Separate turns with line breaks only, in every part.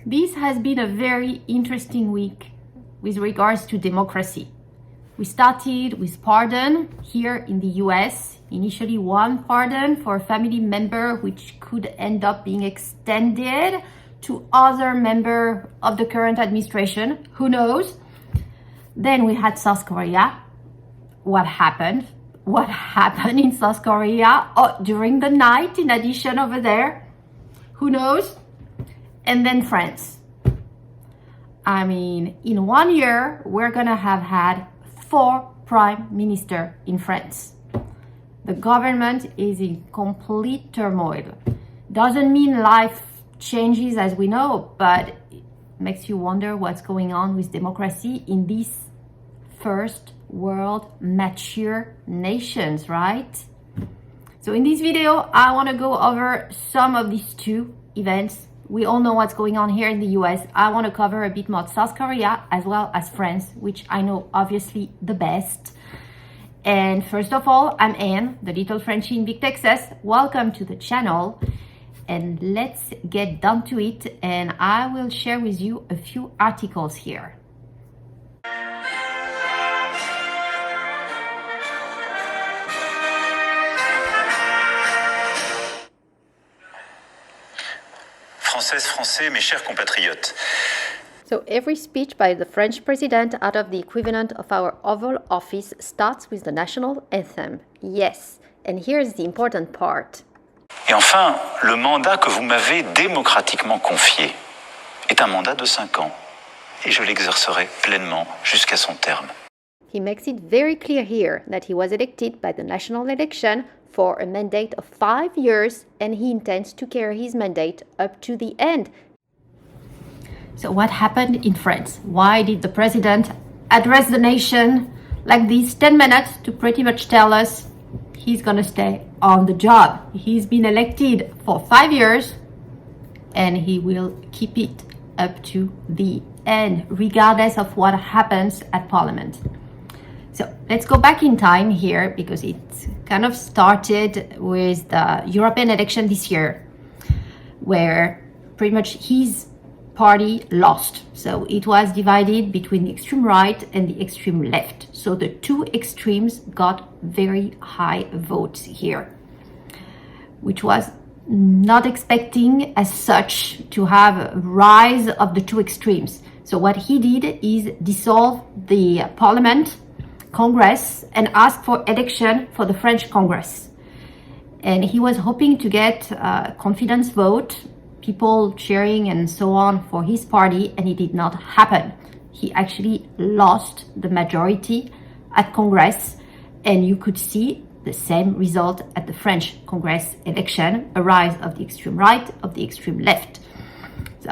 This has been a very interesting week with regards to democracy. We started with pardon here in the US. Initially one pardon for a family member, which could end up being extended to other member of the current administration. Who knows? Then we had South Korea. What happened? What happened in South Korea during the night in addition over there? Who knows? And then France. I mean, in 1 year, we're gonna have had 4 prime ministers in France. The government is in complete turmoil. Doesn't mean life changes as we know, but it makes you wonder what's going on with democracy in these first world mature nations, right? So in this video, I want to go over some of these 2 events. We all know what's going on here in the US. I want to cover a bit more South Korea as well as France, which I know obviously the best. And first of all, I'm Anne, the little Frenchie in Big Texas. Welcome to the channel. And let's get down to it. And I will share with you a few articles here.
Françaises, Français, mes chers compatriotes.
So every speech by the French president out of the equivalent of our Oval Office starts with the national anthem. Yes, and here's the important part.
Et enfin, le mandat que vous m'avez démocratiquement confié est un mandat de 5 ans. Et je l'exercerai pleinement jusqu'à son terme.
He makes it very clear here that he was elected by the national election for a mandate of 5 years, and he intends to carry his mandate up to the end.
So what happened in France? Why did the president address the nation like these 10 minutes to pretty much tell us he's gonna stay on the job? He's been elected for 5 years and he will keep it up to the end, regardless of what happens at Parliament. So let's go back in time here because it kind of started with the European election this year, where pretty much his party lost. So it was divided between the extreme right and the extreme left. So the 2 extremes got very high votes here, which was not expecting as such to have a rise of the 2 extremes. So what he did is dissolve the parliament, Congress, and ask for election for the French Congress. And he was hoping to get a confidence vote, people cheering and so on for his party, and it did not happen. He actually lost the majority at Congress, and you could see the same result at the French Congress election, a rise of the extreme right, of the extreme left. So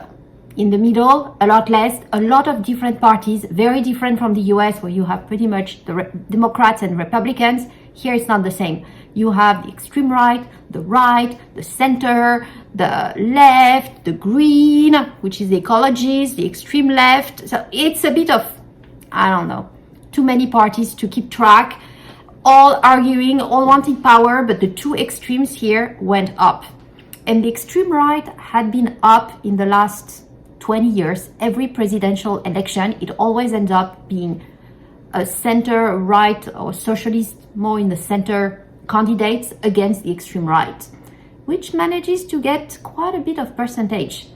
in the middle, a lot less, a lot of different parties, very different from the US, where you have pretty much the Democrats and Republicans. Here it's not the same. You have the extreme right, the center, the left, the green, which is the ecologists, the extreme left. So it's a bit of, I don't know, too many parties to keep track, all arguing, all wanting power, but the 2 extremes here went up. And the extreme right had been up in the last 20 years. Every presidential election, it always ends up being a center right or socialist, more in the center candidates against the extreme right, which manages to get quite a bit of percentage.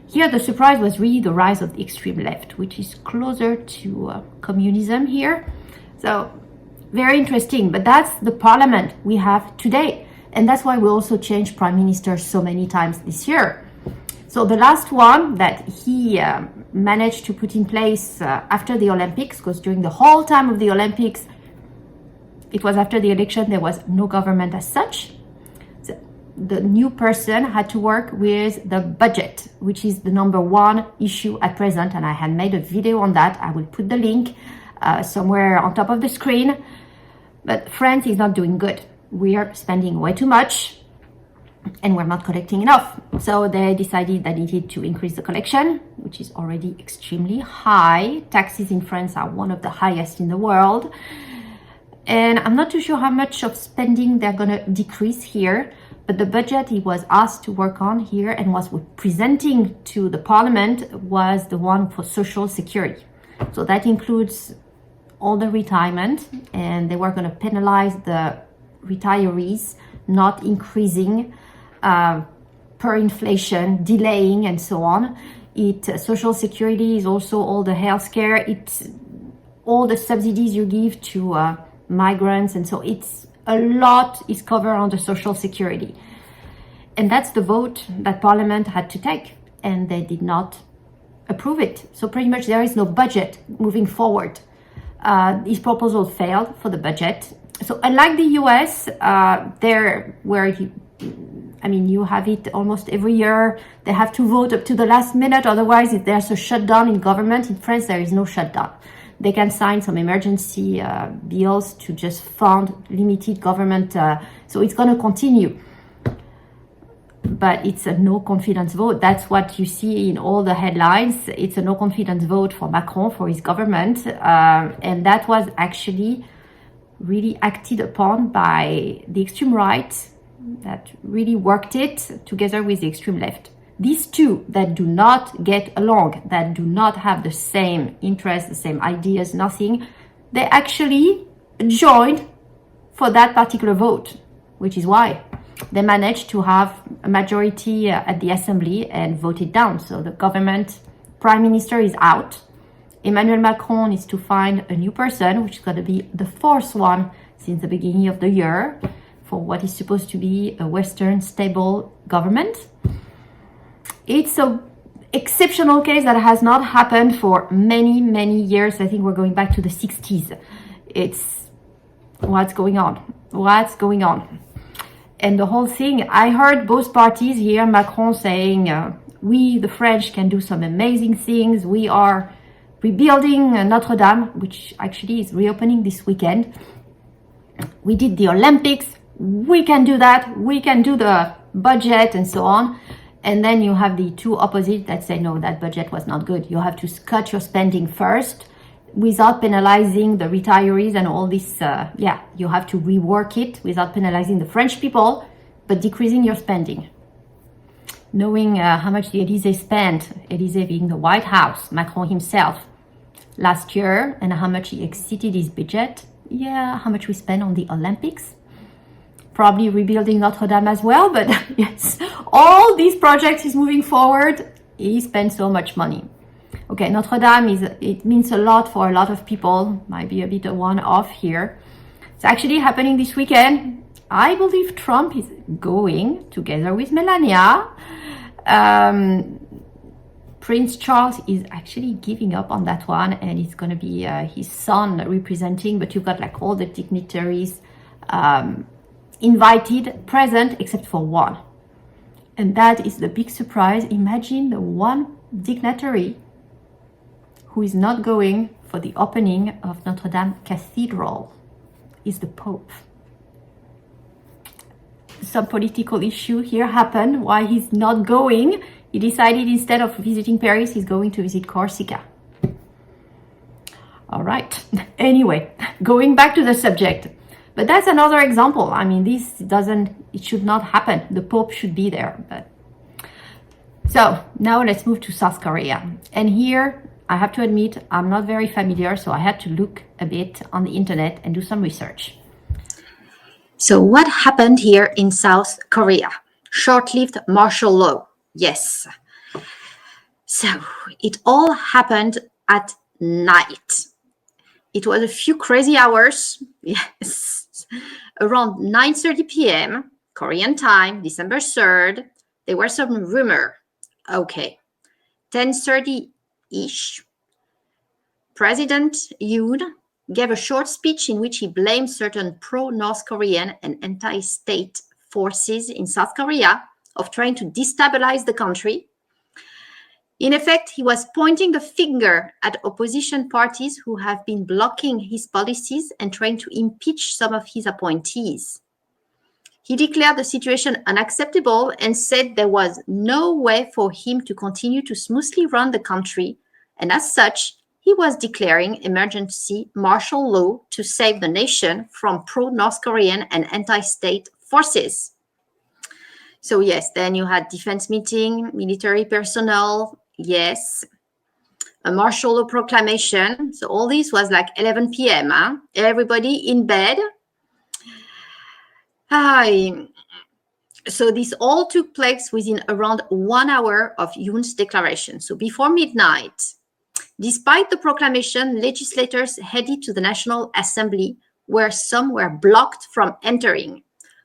Here the surprise was really the rise of the extreme left, which is closer to communism here. So very interesting, but that's the parliament we have today. And that's why we also changed prime ministers so many times this year. So the last one that he managed to put in place after the Olympics, because during the whole time of the Olympics, it was after the election, there was no government as such. So the new person had to work with the budget, which is the number 1 issue at present. And I had made a video on that. I will put the link somewhere on top of the screen. But France is not doing good. We are spending way too much, and we're not collecting enough. So they decided they needed to increase the collection, which is already extremely high. Taxes in France are one of the highest in the world. And I'm not too sure how much of spending they're gonna decrease here, But the budget he was asked to work on here and was presenting to the parliament was the one for social security. So that includes all the retirement, and they were going to penalize the retirees, not increasing per inflation, delaying, and so on. Social security is also all the healthcare. It's all the subsidies you give to migrants, and so it's a lot is covered under social security. And that's the vote that Parliament had to take, and they did not approve it. So pretty much there is no budget moving forward. His proposal failed for the budget. So unlike the US, you have it almost every year. They have to vote up to the last minute. Otherwise, if there's a shutdown in government, in France, there is no shutdown. They can sign some emergency bills to just fund limited government. So it's going to continue. But it's a no confidence vote. That's what you see in all the headlines. It's a no confidence vote for Macron, for his government. And that was actually really acted upon by the extreme right that really worked it together with the extreme left. These two that do not get along, that do not have the same interests, the same ideas, nothing, they actually joined for that particular vote, which is why they managed to have a majority at the assembly and voted down. So the government prime minister is out. Emmanuel Macron is to find a new person, which is going to be the fourth one since the beginning of the year for what is supposed to be a Western stable government. It's an exceptional case that has not happened for many, many years. I think we're going back to the 60s. It's what's going on. What's going on? And the whole thing, I heard both parties here, Macron saying, we, the French, can do some amazing things. We are rebuilding Notre Dame, which actually is reopening this weekend. We did the Olympics. We can do that. We can do the budget and so on. And then you have the two opposites that say, no, that budget was not good. You have to cut your spending first without penalizing the retirees and all this. You have to rework it without penalizing the French people, but decreasing your spending. Knowing how much the Élysée spent, Élysée being the White House, Macron himself, last year, and how much he exceeded his budget. Yeah, how much we spent on the Olympics. Probably rebuilding Notre Dame as well, but yes, all these projects is moving forward. He spent so much money. Okay, Notre Dame it means a lot for a lot of people. Might be a bit of one-off here. It's actually happening this weekend. I believe Trump is going together with Melania. Prince Charles is actually giving up on that one, and it's going to be his son representing, but you've got like all the dignitaries invited, present, except for one. And that is the big surprise. Imagine the one dignitary who is not going for the opening of Notre Dame Cathedral is the Pope. Some political issue here happened. Why he's not going? He decided instead of visiting Paris, he's going to visit Corsica. All right. Anyway, going back to the subject. But that's another example. I mean, it should not happen. The Pope should be there. So now let's move to South Korea. And here, I have to admit, I'm not very familiar, so I had to look a bit on the internet and do some research. So what happened here in South Korea? Short-lived martial law. Yes. So it all happened at night. It was a few crazy hours. Yes. Around 9:30 p.m. Korean time, December 3rd, there were some rumor. Okay. 10:30-ish. President Yoon gave a short speech in which he blamed certain pro-North Korean and anti-state forces in South Korea of trying to destabilize the country. In effect, he was pointing the finger at opposition parties who have been blocking his policies and trying to impeach some of his appointees. He declared the situation unacceptable and said there was no way for him to continue to smoothly run the country, and as such, he was declaring emergency martial law to save the nation from pro-North Korean and anti-state forces. So yes, then you had defense meeting, military personnel, yes, a martial law proclamation. So all this was like 11 p.m. Huh? Everybody in bed. So this all took place within around 1 hour of Yoon's declaration. So before midnight, despite the proclamation, legislators headed to the National Assembly, where some were blocked from entering.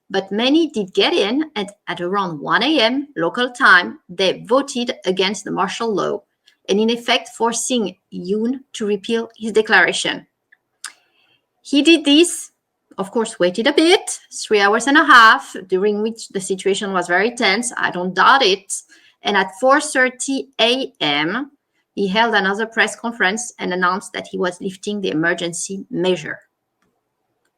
But many did get in, and at around 1 a.m. local time, they voted against the martial law, and in effect forcing Yoon to repeal his declaration. He did this, of course, waited a bit, 3 hours and a half, during which the situation was very tense. I don't doubt it. And at 4:30 a.m., he held another press conference and announced that he was lifting the emergency measure.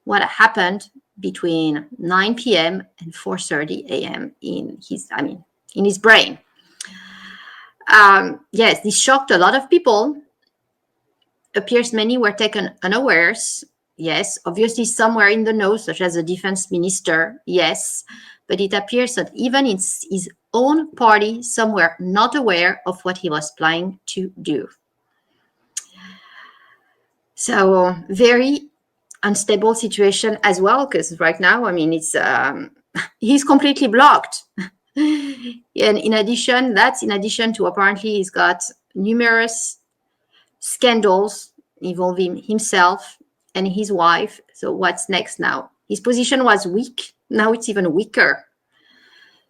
What happened between 9 p.m. and 4:30 a.m. in his brain? Yes, this shocked a lot of people. Appears many were taken unawares. Yes, obviously some were in the know, such as the defense minister. Yes, but it appears that even in his own party, some were not aware of what he was planning to do. So very unstable situation as well, because right now, it's he's completely blocked. And in addition to apparently he's got numerous scandals involving himself and his wife. So what's next now? His position was weak. Now it's even weaker.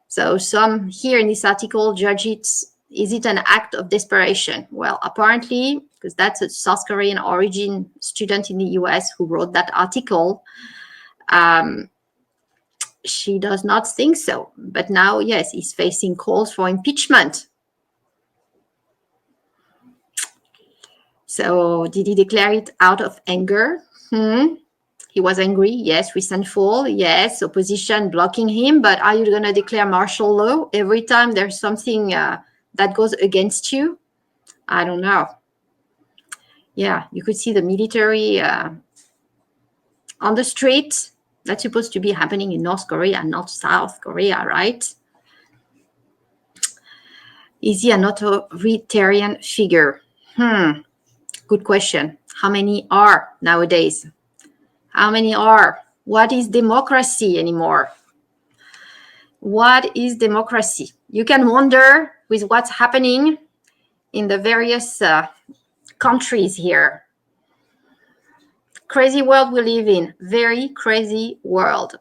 So some here in this article judge it, is it an act of desperation? Well, apparently, because that's a South Korean origin student in the US who wrote that article, she does not think so. But now, yes, he's facing calls for impeachment. So did he declare it out of anger? He was angry, yes, resentful, yes, opposition blocking him, but are you going to declare martial law every time there's something that goes against you? I don't know. Yeah, you could see the military on the street. That's supposed to be happening in North Korea, not South Korea, right? Is he an authoritarian figure? Good question. How many are nowadays? How many are? What is democracy anymore? What is democracy? You can wonder with what's happening in the various countries here. Crazy world we live in. Very crazy world.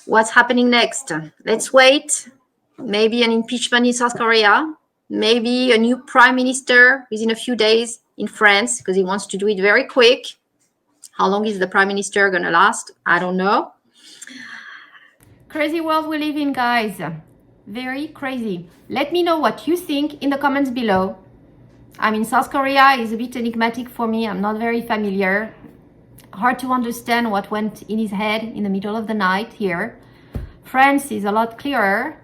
What's happening next? Let's wait. Maybe an impeachment in South Korea. Maybe a new prime minister within a few days in France, because he wants to do it very quick. How long is the prime minister going to last? I don't know. Crazy world we live in, guys. Very crazy. Let me know what you think in the comments below. South Korea is a bit enigmatic for me. I'm not very familiar. Hard to understand what went in his head in the middle of the night here. France is a lot clearer.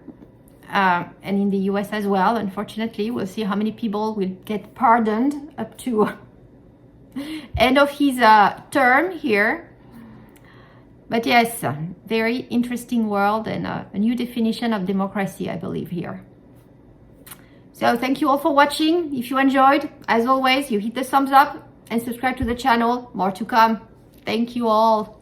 And in the US as well, unfortunately. We'll see how many people will get pardoned up to end of his term here. But yes, very interesting world and a new definition of democracy, I believe, here. So thank you all for watching. If you enjoyed, as always, you hit the thumbs up and subscribe to the channel. More to come. Thank you all.